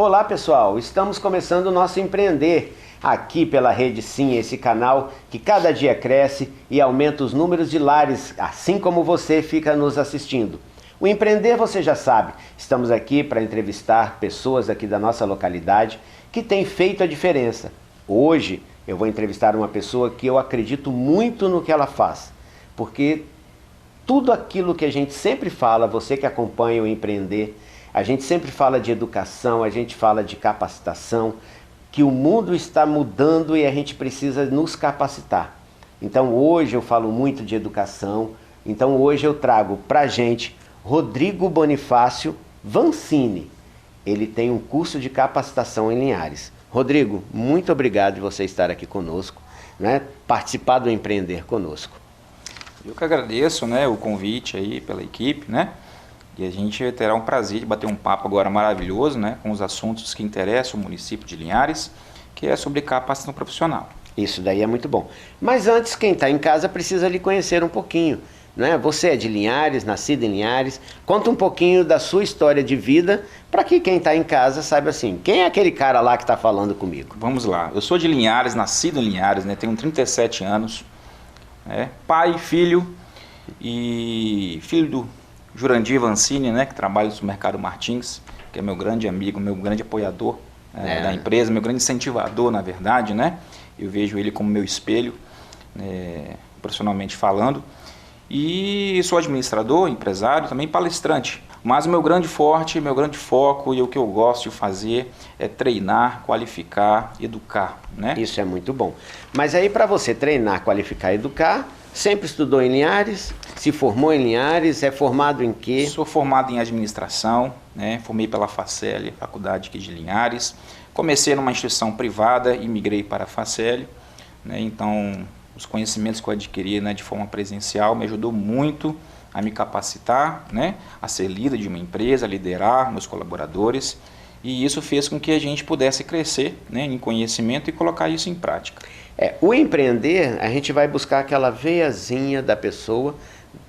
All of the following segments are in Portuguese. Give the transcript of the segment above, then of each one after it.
Olá pessoal, estamos começando o nosso Empreender aqui pela Rede Sim, esse canal que cada dia cresce e aumenta os números de lares, assim como você fica nos assistindo. O Empreender você já sabe, estamos aqui para entrevistar pessoas aqui da nossa localidade que têm feito a diferença. Hoje eu vou entrevistar uma pessoa que eu acredito muito no que ela faz, porque tudo aquilo que a gente sempre fala, você que acompanha o Empreender, a gente sempre fala de educação, a gente fala de capacitação, que o mundo está mudando e a gente precisa nos capacitar. Então hoje eu falo muito de educação, então hoje eu trago pra gente Rodrigo Bonifácio Vancini. Ele tem um curso de capacitação em Linhares. Rodrigo, muito obrigado de você estar aqui conosco, né? Participar do Empreender conosco. Eu que agradeço, né, o convite aí pela equipe, né? E a gente terá um prazer de bater um papo agora maravilhoso, né, com os assuntos que interessam o município de Linhares, que é sobre capacitação profissional. Isso daí é muito bom. Mas antes, quem está em casa precisa lhe conhecer um pouquinho, né? Você é de Linhares, nascido em Linhares. Conta um pouquinho da sua história de vida, para que quem está em casa saiba assim, quem é aquele cara lá que está falando comigo? Vamos lá. Eu sou de Linhares, nascido em Linhares, né, tenho 37 anos, né, pai, filho e filho do Jurandir Vancini, né, que trabalha no supermercado Martins, que é meu grande amigo, meu grande apoiador da empresa, meu grande incentivador, na verdade, né? Eu vejo ele como meu espelho, profissionalmente falando. E sou administrador, empresário, também palestrante. Mas o meu grande forte, meu grande foco e o que eu gosto de fazer é treinar, qualificar, educar, né? Isso é muito bom. Mas aí para você treinar, qualificar, educar, sempre estudou em Linhares, se formou em Linhares, é formado em quê? Sou formado em administração, né? Formei pela Faceli, faculdade aqui de Linhares. Comecei numa instituição privada e migrei para a Faceli, né? Então, os conhecimentos que eu adquiri, né, de forma presencial me ajudou muito a me capacitar, né, a ser líder de uma empresa, a liderar meus colaboradores, e isso fez com que a gente pudesse crescer, né, em conhecimento e colocar isso em prática. O empreender, a gente vai buscar aquela veiazinha da pessoa,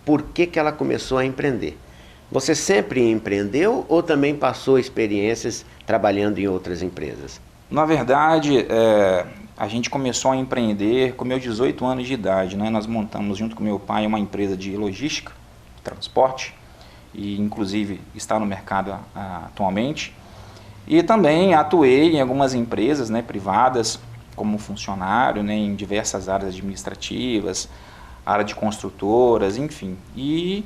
por que ela começou a empreender. Você sempre empreendeu ou também passou experiências trabalhando em outras empresas? Na verdade, a gente começou a empreender com meus 18 anos de idade, né? Nós montamos junto com meu pai uma empresa de logística, transporte, e inclusive está no mercado atualmente. E também atuei em algumas empresas, né, privadas, como funcionário, né, em diversas áreas administrativas, área de construtoras, enfim. E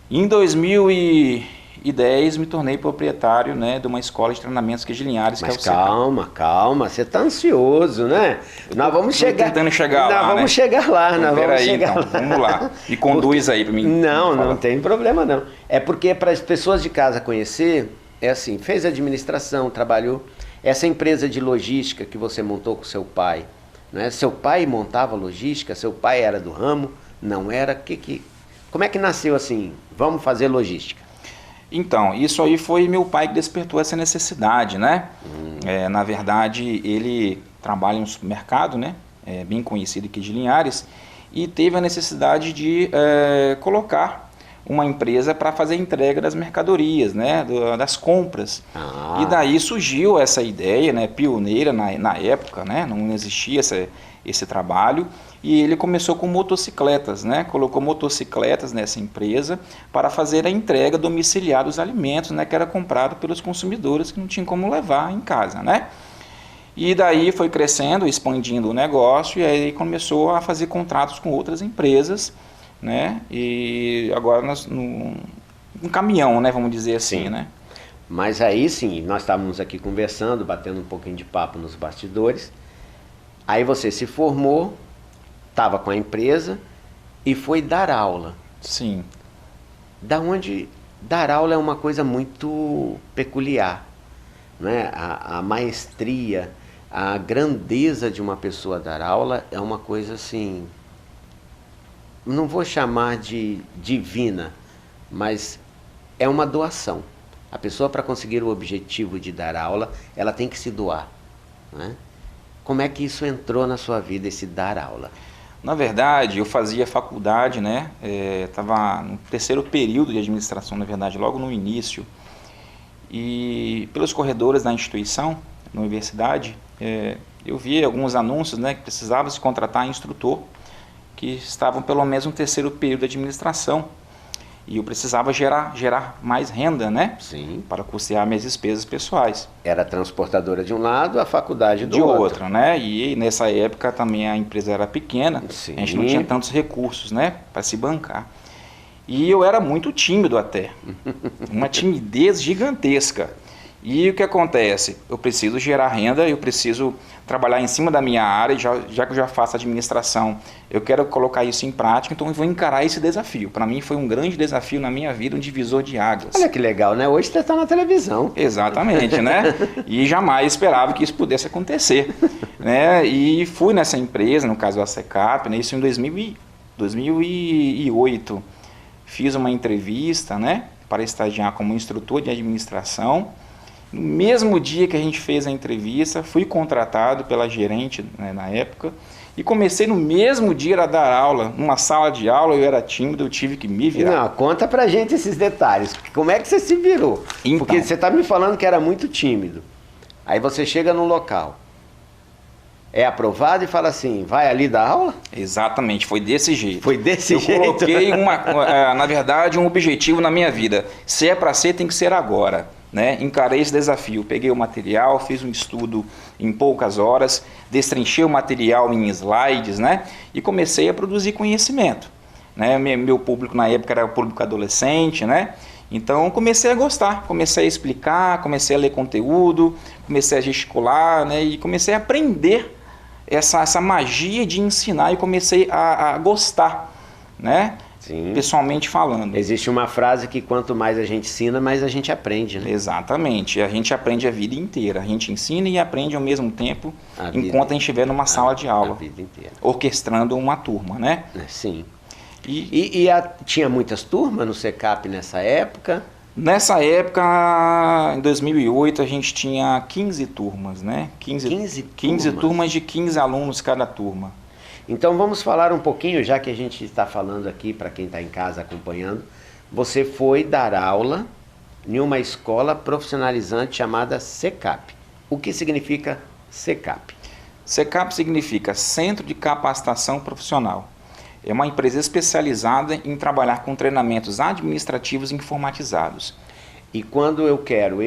em 2010 me tornei proprietário, né, de uma escola de treinamentos aqui de Linhares. Mas que é o calma, você está ansioso, né? Nós vamos chegar. Tentando chegar lá, vamos chegar lá, então, vamos lá. Me conduz aí para mim. Não tem problema não. É porque para as pessoas de casa conhecer, é assim, fez administração, trabalhou. Essa empresa de logística que você montou com seu pai, né? Seu pai montava logística, seu pai era do ramo, não era? Como é que nasceu assim, vamos fazer logística? Então, isso aí foi meu pai que despertou essa necessidade, né? Na verdade, ele trabalha no supermercado, né? Bem conhecido aqui de Linhares, e teve a necessidade de colocar uma empresa para fazer a entrega das mercadorias, né, das compras. E daí surgiu essa ideia, né, pioneira na época, né, não existia esse trabalho, e ele começou com motocicletas, né, colocou motocicletas nessa empresa para fazer a entrega domiciliar dos alimentos, né, que era comprado pelos consumidores que não tinham como levar em casa, né. E daí foi crescendo, expandindo o negócio, e aí começou a fazer contratos com outras empresas, né? E agora um caminhão, né? Vamos dizer assim, sim, né? Mas aí sim, nós estávamos aqui conversando, batendo um pouquinho de papo nos bastidores. Aí você se formou, estava com a empresa e foi dar aula. Sim. Da onde dar aula é uma coisa muito peculiar, né? A maestria, a grandeza de uma pessoa dar aula é uma coisa assim, não vou chamar de divina, mas é uma doação. A pessoa, para conseguir o objetivo de dar aula, ela tem que se doar, né? Como é que isso entrou na sua vida, esse dar aula? Na verdade, eu fazia faculdade, né? Estava no terceiro período de administração, na verdade, logo no início. e pelos corredores da instituição, na universidade, eu vi alguns anúncios, né, que precisava se contratar instrutor que estavam pelo menos no terceiro período de administração. E eu precisava gerar mais renda, né? Sim. Para custear minhas despesas pessoais. Era transportadora de um lado, a faculdade do de outro. outro, né? E nessa época também a empresa era pequena, Sim. A gente não tinha tantos recursos, né? Para se bancar. E eu era muito tímido até, uma timidez gigantesca. E o que acontece? Eu preciso gerar renda, eu preciso trabalhar em cima da minha área, já que eu já faço administração, eu quero colocar isso em prática, então eu vou encarar esse desafio. Para mim foi um grande desafio na minha vida, um divisor de águas. Olha que legal, né? Hoje você está na televisão. Exatamente, né? E jamais esperava que isso pudesse acontecer. Né? E fui nessa empresa, no caso a Secap, né? Isso em 2008. Fiz uma entrevista, né? Para estagiar como instrutor de administração. No mesmo dia que a gente fez a entrevista, fui contratado pela gerente, né, na época, e comecei no mesmo dia a dar aula, numa sala de aula. Eu era tímido, eu tive que me virar. Não, conta pra gente esses detalhes. Como é que você se virou? Então, porque você tá me falando que era muito tímido. Aí você chega no local, é aprovado e fala assim, vai ali dar aula? Exatamente, foi desse jeito. Foi desse jeito? Eu coloquei, na verdade, um objetivo na minha vida. Se é para ser, tem que ser agora. Né? Encarei esse desafio, peguei o material, fiz um estudo em poucas horas, destrinchei o material em slides, né? E comecei a produzir conhecimento. Né? Meu público na época era o público adolescente, né? Então comecei a gostar, comecei a explicar, comecei a ler conteúdo, comecei a gesticular, né? E comecei a aprender essa magia de ensinar e comecei a gostar, né? Sim. Pessoalmente falando. Existe uma frase que quanto mais a gente ensina, mais a gente aprende, né? Exatamente. A gente aprende a vida inteira. A gente ensina e aprende ao mesmo tempo enquanto a gente estiver numa sala de aula. A vida inteira. Orquestrando uma turma, né? Sim. E tinha muitas turmas no Secap nessa época? Nessa época, em 2008, a gente tinha 15 turmas, né? 15 turmas de 15 alunos cada turma. Então vamos falar um pouquinho, já que a gente está falando aqui para quem está em casa acompanhando. Você foi dar aula em uma escola profissionalizante chamada Secap. O que significa Secap? Secap significa Centro de Capacitação Profissional. É uma empresa especializada em trabalhar com treinamentos administrativos informatizados. E quando eu quero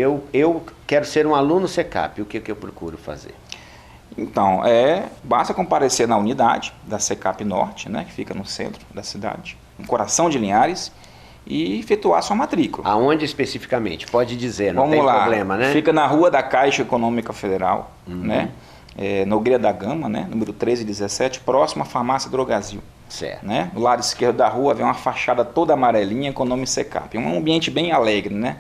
ser um aluno Secap, o que eu procuro fazer? Então, basta comparecer na unidade da Secap Norte, né, que fica no centro da cidade, no coração de Linhares, e efetuar sua matrícula. Aonde especificamente? Pode dizer, não tem problema, né? Fica na rua da Caixa Econômica Federal, né, Nogueira da Gama, né, número 1317, próximo à farmácia Drogazil. Certo. Né? Do lado esquerdo da rua vem uma fachada toda amarelinha com o nome Secap. É um ambiente bem alegre, né?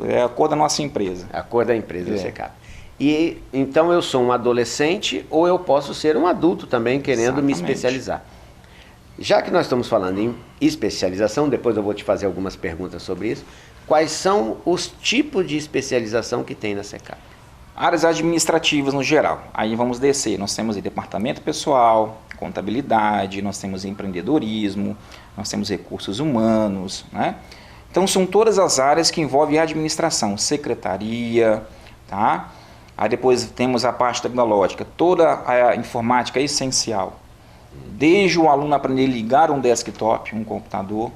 É a cor da nossa empresa. A cor da empresa, Secap. E então eu sou um adolescente ou eu posso ser um adulto também querendo me especializar. Já que nós estamos falando em especialização, depois eu vou te fazer algumas perguntas sobre isso. Quais são os tipos de especialização que tem na Secap? Áreas administrativas no geral. Aí vamos descer. Nós temos departamento pessoal, contabilidade, nós temos empreendedorismo, nós temos recursos humanos, né? Então são todas as áreas que envolvem a administração, secretaria, tá? Aí depois temos a parte tecnológica, toda a informática é essencial. Desde o aluno aprender a ligar um desktop, um computador,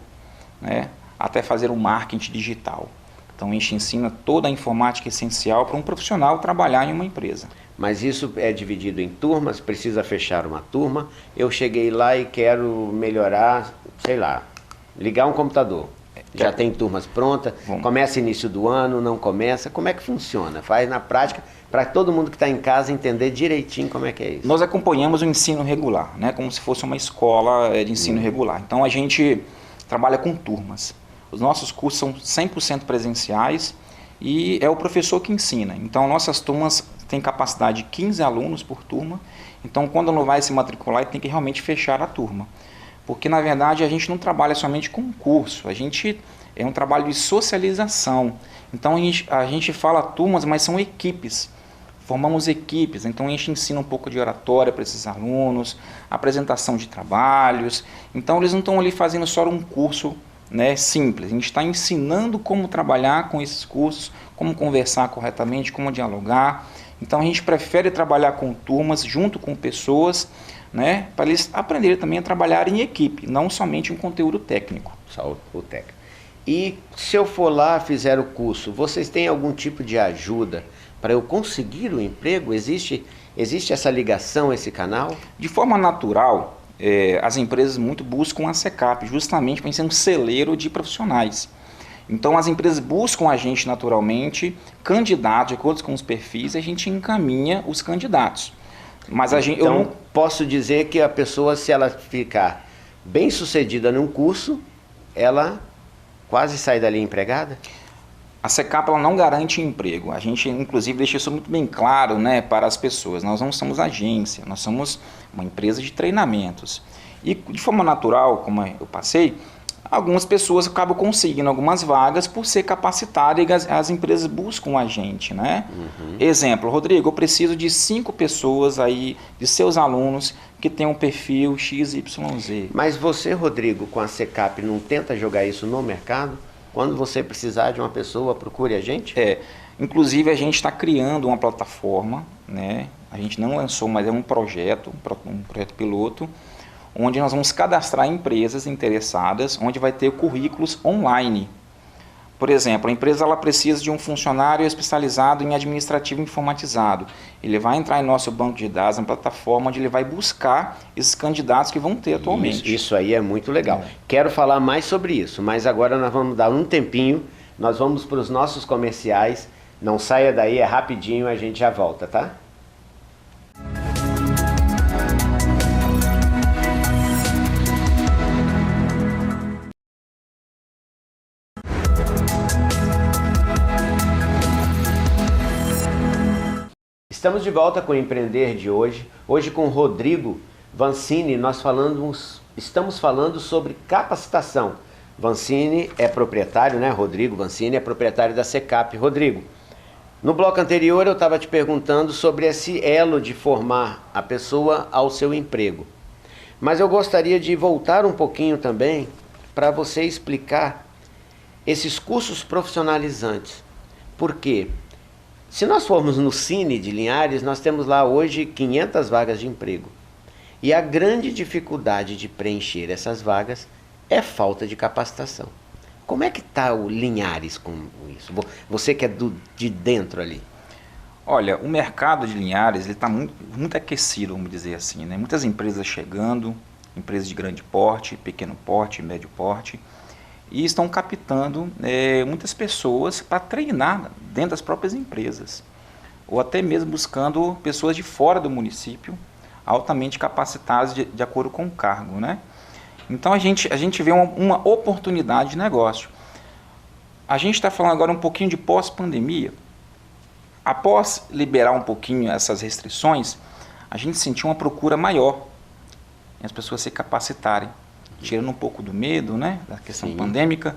né, até fazer um marketing digital. Então a gente ensina toda a informática essencial para um profissional trabalhar em uma empresa. Mas isso é dividido em turmas, precisa fechar uma turma. Eu cheguei lá e quero melhorar, sei lá, ligar um computador. Já tem turmas prontas, começa início do ano, não começa. Como é que funciona? Faz na prática para todo mundo que está em casa entender direitinho como é que é isso. Nós acompanhamos o ensino regular, né, como se fosse uma escola de ensino regular. Então a gente trabalha com turmas. Os nossos cursos são 100% presenciais e é o professor que ensina. Então nossas turmas têm capacidade de 15 alunos por turma. Então quando não vai se matricular, tem que realmente fechar a turma. Porque na verdade a gente não trabalha somente com curso, a gente é um trabalho de socialização. Então a gente fala turmas, mas são equipes. Formamos equipes, então a gente ensina um pouco de oratória para esses alunos, apresentação de trabalhos. Então eles não estão ali fazendo só um curso né, simples. A gente está ensinando como trabalhar com esses cursos, como conversar corretamente, como dialogar. Então a gente prefere trabalhar com turmas, junto com pessoas, né, para eles aprenderem também a trabalhar em equipe, não somente um conteúdo técnico. Só o técnico. E se eu for lá, fizer o curso, vocês têm algum tipo de ajuda para eu conseguir o emprego? Existe essa ligação, esse canal? De forma natural, as empresas muito buscam a SECAP, justamente para ser um celeiro de profissionais. Então as empresas buscam a gente naturalmente, candidatos, de acordo com os perfis, e a gente encaminha os candidatos. Mas eu não posso dizer que a pessoa, se ela ficar bem sucedida num curso, ela quase sai dali empregada? A SECAP ela não garante emprego. A gente, inclusive, deixa isso muito bem claro, né, para as pessoas. Nós não somos agência, nós somos uma empresa de treinamentos. E, de forma natural, como eu passei, algumas pessoas acabam conseguindo algumas vagas por ser capacitado e as empresas buscam a gente, né? Exemplo, Rodrigo, eu preciso de 5 pessoas aí, de seus alunos, que tenham um perfil XYZ. Mas você, Rodrigo, com a SECAP, não tenta jogar isso no mercado? Quando você precisar de uma pessoa, procure a gente? Inclusive a gente está criando uma plataforma, né? A gente não lançou, mas é um projeto piloto, onde nós vamos cadastrar empresas interessadas, onde vai ter currículos online. Por exemplo, a empresa ela precisa de um funcionário especializado em administrativo informatizado. Ele vai entrar em nosso banco de dados, na plataforma, onde ele vai buscar esses candidatos que vão ter atualmente. Isso aí é muito legal. Quero falar mais sobre isso, mas agora nós vamos dar um tempinho, nós vamos para os nossos comerciais. Não saia daí, é rapidinho, a gente já volta, tá? Estamos de volta com o Empreender de hoje. Hoje com o Rodrigo Vancini, estamos falando sobre capacitação. Vancini é proprietário, né? Rodrigo Vancini é proprietário da SECAP. Rodrigo, no bloco anterior eu estava te perguntando sobre esse elo de formar a pessoa ao seu emprego. Mas eu gostaria de voltar um pouquinho também para você explicar esses cursos profissionalizantes. Por quê? Se nós formos no Cine de Linhares, nós temos lá hoje 500 vagas de emprego. E a grande dificuldade de preencher essas vagas é falta de capacitação. Como é que está o Linhares com isso? Você que é de dentro ali. Olha, o mercado de Linhares está muito aquecido, vamos dizer assim, né? Muitas empresas chegando, empresas de grande porte, pequeno porte, médio porte, e estão captando muitas pessoas para treinar dentro das próprias empresas, ou até mesmo buscando pessoas de fora do município, altamente capacitadas de acordo com o cargo, né? Então a gente vê uma oportunidade de negócio. A gente está falando agora um pouquinho de pós-pandemia. Após liberar um pouquinho essas restrições, a gente sentiu uma procura maior em as pessoas se capacitarem, tirando um pouco do medo, né, da questão pandêmica,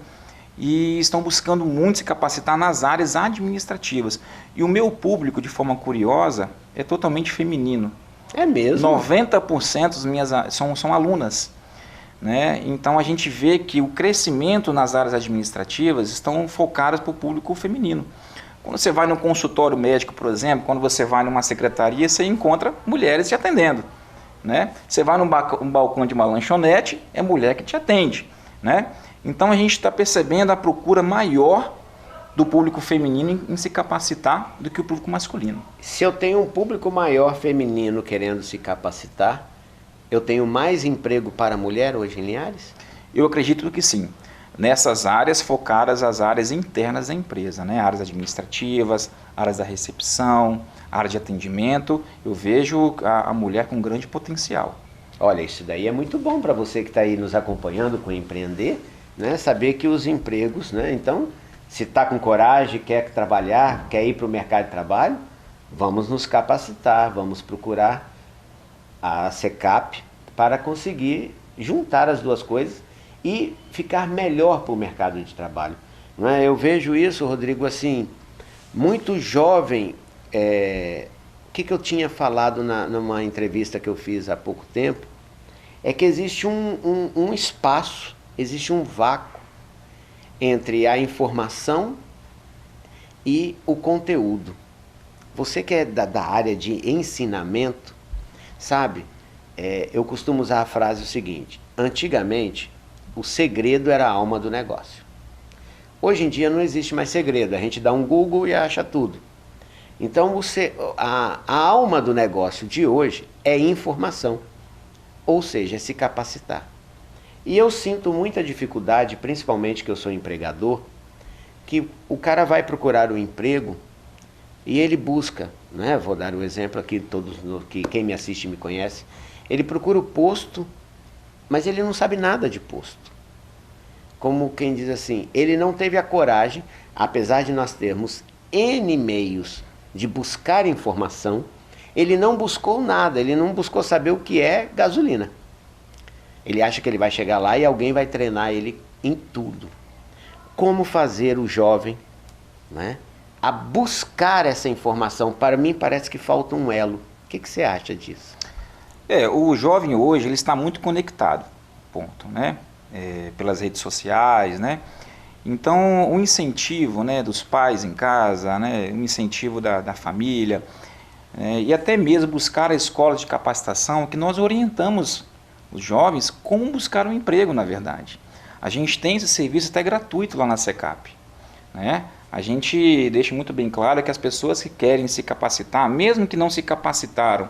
e estão buscando muito se capacitar nas áreas administrativas. E o meu público, de forma curiosa, é totalmente feminino. É mesmo? 90% são alunas, né? Então a gente vê que o crescimento nas áreas administrativas estão focadas para o público feminino. Quando você vai no consultório médico, por exemplo, quando você vai numa secretaria, você encontra mulheres te atendendo, né? Você vai num balcão de uma lanchonete, é mulher que te atende, né? Então a gente está percebendo a procura maior do público feminino em se capacitar do que o público masculino. Se eu tenho um público maior feminino querendo se capacitar, eu tenho mais emprego para a mulher hoje em Linhares? Eu acredito que sim. Nessas áreas focadas as áreas internas da empresa, né? Áreas administrativas, áreas da recepção, área de atendimento, eu vejo a mulher com grande potencial. Olha, isso daí é muito bom para você que está aí nos acompanhando com Empreender, né? Saber que os empregos, né? Então, se está com coragem, quer trabalhar, quer ir para o mercado de trabalho, vamos nos capacitar, vamos procurar a SECAP para conseguir juntar as duas coisas e ficar melhor para o mercado de trabalho. Não é? Eu vejo isso, Rodrigo, assim, muito jovem. O que eu tinha falado numa entrevista que eu fiz há pouco tempo, é que existe um espaço, existe um vácuo entre a informação e o conteúdo. Você que é da área de ensinamento, sabe? Eu costumo usar a frase o seguinte: antigamente, o segredo era a alma do negócio. Hoje em dia não existe mais segredo, a gente dá um Google e acha tudo. Então a alma do negócio de hoje é informação, ou seja, é se capacitar. E eu sinto muita dificuldade, principalmente que eu sou empregador, que o cara vai procurar um emprego e ele busca, né? Vou dar um exemplo aqui, que quem me assiste me conhece, ele procura o posto, mas ele não sabe nada de posto. Como quem diz assim, ele não teve a coragem, apesar de nós termos N meios de buscar informação, ele não buscou nada, ele não buscou saber o que é gasolina. Ele acha que ele vai chegar lá e alguém vai treinar ele em tudo. Como fazer o jovem, né, a buscar essa informação? Para mim parece que falta um elo. O que você acha disso? O jovem hoje ele está muito conectado, ponto, né? Pelas redes sociais, né? Então, o incentivo, né, dos pais em casa, né, o incentivo da família, e até mesmo buscar a escola de capacitação, que nós orientamos os jovens como buscar um emprego, na verdade. A gente tem esse serviço até gratuito lá na SECAP, né? A gente deixa muito bem claro que as pessoas que querem se capacitar, mesmo que não se capacitaram,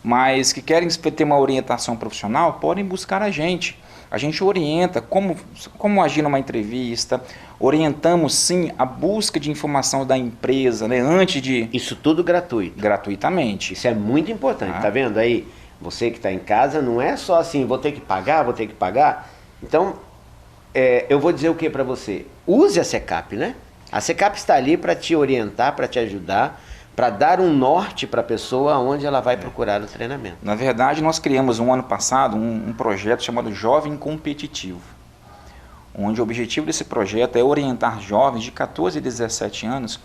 mas que querem ter uma orientação profissional, podem buscar a gente. A gente orienta como agir numa entrevista, orientamos sim a busca de informação da empresa, né, antes de... Isso tudo gratuito? Gratuitamente. Isso é muito importante, tá vendo aí? Você que está em casa, não é só assim, vou ter que pagar. Então, eu vou dizer o que para você? Use a SECAP, né? A SECAP está ali para te orientar, para te ajudar, para dar um norte para a pessoa onde ela vai procurar o treinamento. Na verdade, nós criamos um ano passado um projeto chamado Jovem Competitivo, onde o objetivo desse projeto é orientar jovens de 14 a 17 anos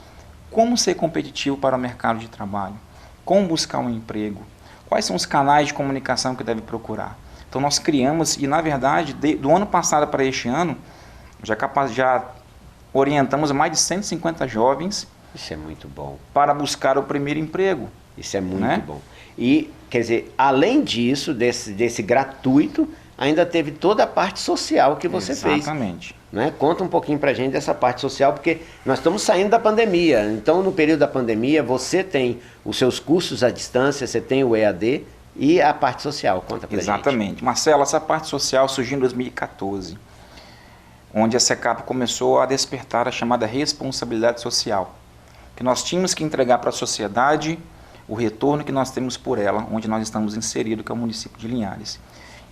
como ser competitivo para o mercado de trabalho, como buscar um emprego, quais são os canais de comunicação que deve procurar. Então nós criamos, e na verdade, do ano passado para este ano, já orientamos mais de 150 jovens. Isso é muito bom. Para buscar o primeiro emprego. Isso é muito bom. E, quer dizer, além disso, desse gratuito, ainda teve toda a parte social que você fez. Exatamente. Né? Conta um pouquinho pra gente dessa parte social, porque nós estamos saindo da pandemia. Então, no período da pandemia, você tem os seus cursos à distância, você tem o EAD e a parte social. Conta pra gente. Exatamente. Marcelo, essa parte social surgiu em 2014, onde a SECAP começou a despertar a chamada responsabilidade social, que nós tínhamos que entregar para a sociedade o retorno que nós temos por ela, onde nós estamos inseridos, que é o município de Linhares.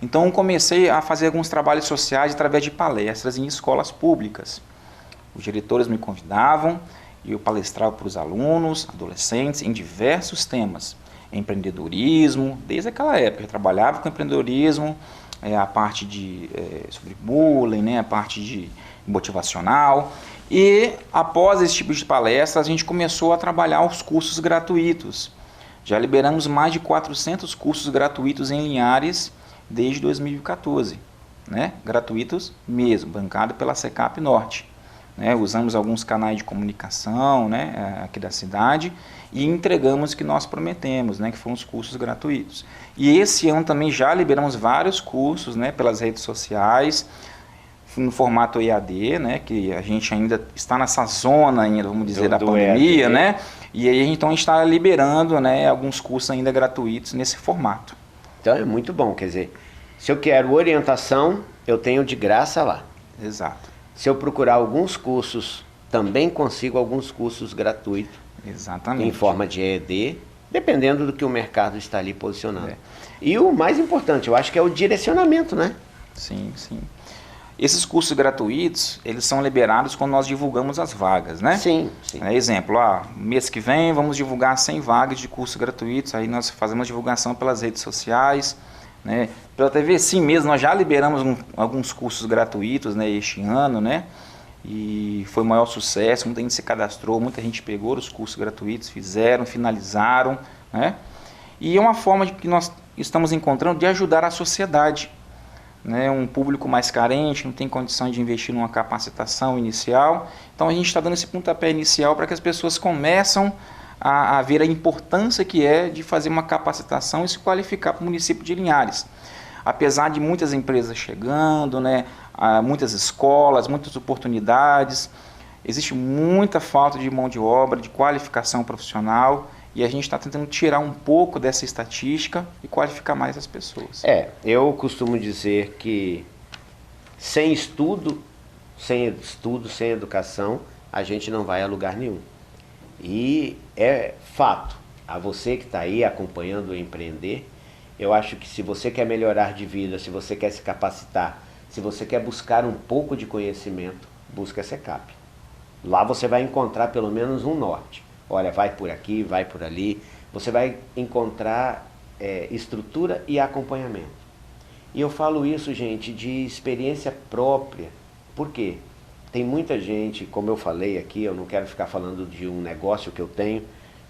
Então comecei a fazer alguns trabalhos sociais através de palestras em escolas públicas. Os diretores me convidavam e eu palestrava para os alunos, adolescentes, em diversos temas. Empreendedorismo, desde aquela época eu trabalhava com empreendedorismo, a parte sobre bullying, né, a parte de motivacional. E após esse tipo de palestra, a gente começou a trabalhar os cursos gratuitos. Já liberamos mais de 400 cursos gratuitos em Linhares desde 2014, né? Gratuitos mesmo, bancado pela SECAP Norte. Né? Usamos alguns canais de comunicação, né, aqui da cidade e entregamos o que nós prometemos, né, que foram os cursos gratuitos. E esse ano também já liberamos vários cursos, né, pelas redes sociais, no formato EAD, né, que a gente ainda está nessa zona ainda, vamos dizer, da pandemia, EAD, né, e aí então a gente está liberando, né, alguns cursos ainda gratuitos nesse formato. Então é muito bom, quer dizer, se eu quero orientação, eu tenho de graça lá. Exato. Se eu procurar alguns cursos, também consigo alguns cursos gratuitos. Exatamente. Em forma de EAD, dependendo do que o mercado está ali posicionando. E o mais importante, eu acho que é o direcionamento, né? Sim, sim. Esses cursos gratuitos, eles são liberados quando nós divulgamos as vagas, né? Sim, sim. Exemplo, mês que vem vamos divulgar 100 vagas de cursos gratuitos, aí nós fazemos divulgação pelas redes sociais, né? Pela TV, sim mesmo, nós já liberamos alguns cursos gratuitos, né, este ano, né? E foi o maior sucesso, muita gente se cadastrou, muita gente pegou os cursos gratuitos, fizeram, finalizaram, né? E é uma forma que nós estamos encontrando de ajudar a sociedade, né, um público mais carente, não tem condição de investir numa capacitação inicial. Então a gente está dando esse pontapé inicial para que as pessoas começam a ver a importância que é de fazer uma capacitação e se qualificar para o município de Linhares. Apesar de muitas empresas chegando, né, muitas escolas, muitas oportunidades, existe muita falta de mão de obra, de qualificação profissional, e a gente está tentando tirar um pouco dessa estatística e qualificar mais as pessoas. Eu costumo dizer que sem estudo, sem educação, a gente não vai a lugar nenhum. E é fato, a você que está aí acompanhando o Empreender, eu acho que se você quer melhorar de vida, se você quer se capacitar, se você quer buscar um pouco de conhecimento, busca a SECAP. Lá você vai encontrar pelo menos um norte. Olha, vai por aqui, vai por ali. Você vai encontrar estrutura e acompanhamento. E eu falo isso, gente, de experiência própria. Por quê? Tem muita gente, como eu falei aqui, eu não quero ficar falando de um negócio que eu tenho,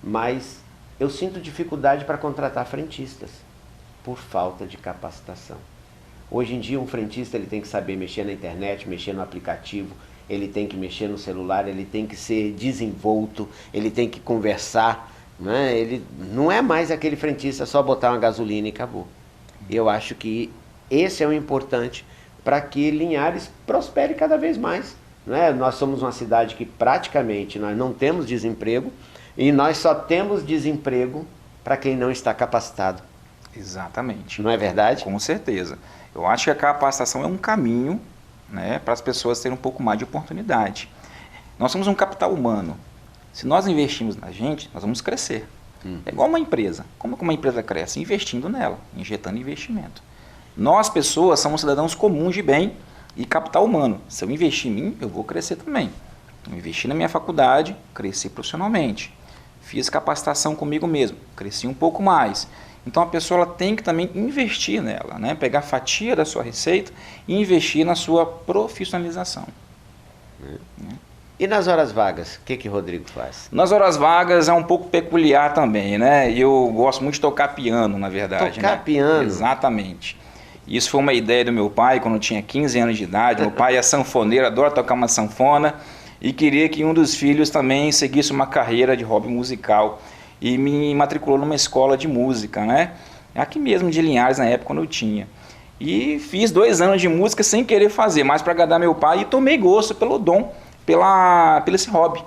mas eu sinto dificuldade para contratar frentistas, por falta de capacitação. Hoje em dia um frentista ele tem que saber mexer na internet, mexer no aplicativo, ele tem que mexer no celular, ele tem que ser desenvolto, ele tem que conversar, né? Ele não é mais aquele frentista só botar uma gasolina e acabou. Eu acho que esse é o importante para que Linhares prospere cada vez mais, né? Nós somos uma cidade que praticamente nós não temos desemprego e nós só temos desemprego para quem não está capacitado. Exatamente. Não é verdade? Com certeza. Eu acho que a capacitação é um caminho, né, para as pessoas terem um pouco mais de oportunidade. Nós somos um capital humano. Se nós investirmos na gente, nós vamos crescer. É igual uma empresa. Como que uma empresa cresce? Investindo nela, injetando investimento. Nós, pessoas, somos cidadãos comuns de bem e capital humano. Se eu investir em mim, eu vou crescer também. Eu investi na minha faculdade, cresci profissionalmente. Fiz capacitação comigo mesmo, cresci um pouco mais. Então a pessoa ela tem que também investir nela, né? Pegar a fatia da sua receita e investir na sua profissionalização. E nas horas vagas, o que Rodrigo faz? Nas horas vagas é um pouco peculiar também, né? Eu gosto muito de tocar piano, na verdade. Tocar piano? Exatamente. Isso foi uma ideia do meu pai quando eu tinha 15 anos de idade. Meu pai é sanfoneiro, adora tocar uma sanfona e queria que um dos filhos também seguisse uma carreira de hobby musical. E me matriculou numa escola de música, né? Aqui mesmo de Linhares, na época quando eu tinha. E fiz 2 anos de música sem querer fazer, mas para agradar meu pai, e tomei gosto pelo dom, pelo esse hobby.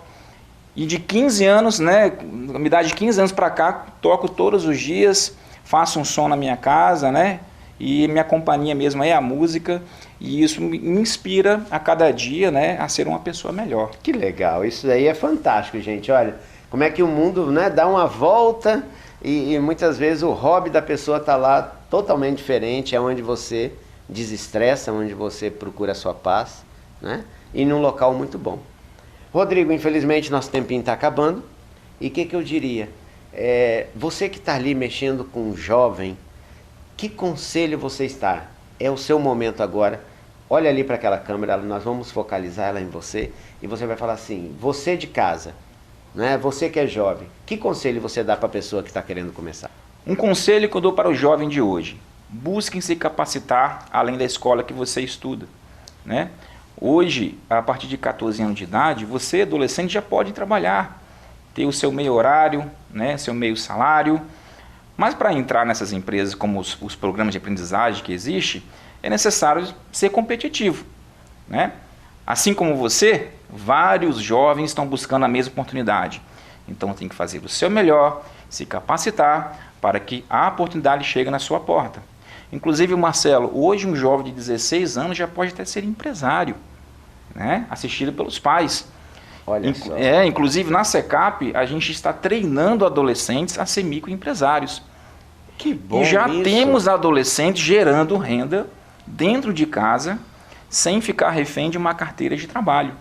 E de 15 anos, né? Me dá de 15 anos para cá, toco todos os dias, faço um som na minha casa, né? E minha companhia mesmo é a música, e isso me inspira a cada dia, né? A ser uma pessoa melhor. Que legal, isso daí é fantástico, gente. Olha, como é que o mundo, né, dá uma volta e muitas vezes o hobby da pessoa está lá totalmente diferente, é onde você desestressa, onde você procura a sua paz, né? E num local muito bom. Rodrigo, infelizmente nosso tempinho está acabando. E o que eu diria? Você que está ali mexendo com um jovem, que conselho você está? É o seu momento agora. Olha ali para aquela câmera, nós vamos focalizar ela em você e você vai falar assim, você de casa, né? Você que é jovem, que conselho você dá para a pessoa que está querendo começar? Um conselho que eu dou para o jovem de hoje: busquem se capacitar além da escola que você estuda, né? Hoje, a partir de 14 anos de idade, você, adolescente, já pode trabalhar, ter o seu meio horário, né? Seu meio salário. Mas para entrar nessas empresas, como os programas de aprendizagem que existem, é necessário ser competitivo, né? Assim como você, vários jovens estão buscando a mesma oportunidade. Então tem que fazer o seu melhor, se capacitar para que a oportunidade chegue na sua porta. Inclusive, Marcelo, hoje um jovem de 16 anos já pode até ser empresário, né? Assistido pelos pais. Olha só. Inclusive na SECAP a gente está treinando adolescentes a ser microempresários. Que bom. E já isso. temos adolescentes gerando renda dentro de casa, sem ficar refém de uma carteira de trabalho,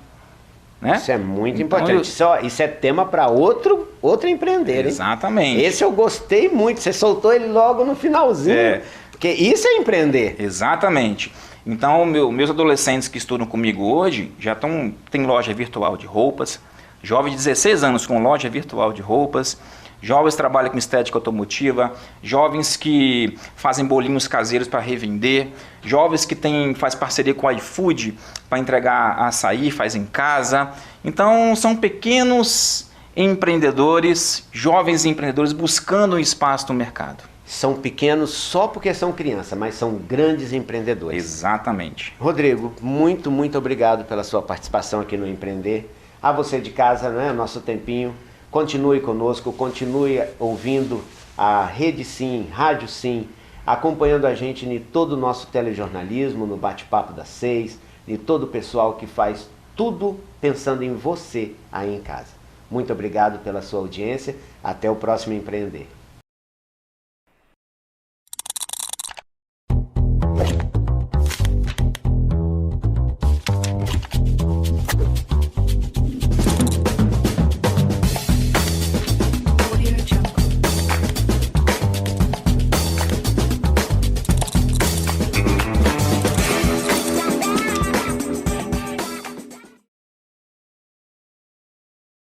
né? Isso é muito importante. Isso é tema para outro empreender, hein? Exatamente. Esse eu gostei muito. Você soltou ele logo no finalzinho. Porque isso é empreender. Exatamente. Então, meus adolescentes que estudam comigo hoje já tem loja virtual de roupas. Jovem de 16 anos com loja virtual de roupas. jovens que trabalham com estética automotiva, jovens que fazem bolinhos caseiros para revender, jovens que faz parceria com o iFood para entregar açaí, faz em casa. Então são pequenos empreendedores, jovens empreendedores buscando um espaço no mercado. São pequenos só porque são crianças, mas são grandes empreendedores. Exatamente. Rodrigo, muito, muito obrigado pela sua participação aqui no Empreender. A você de casa, né, nosso tempinho, continue conosco, continue ouvindo a Rede Sim, Rádio Sim, acompanhando a gente em todo o nosso telejornalismo, no Bate-Papo das 6, e todo o pessoal que faz tudo pensando em você aí em casa. Muito obrigado pela sua audiência, até o próximo Empreender.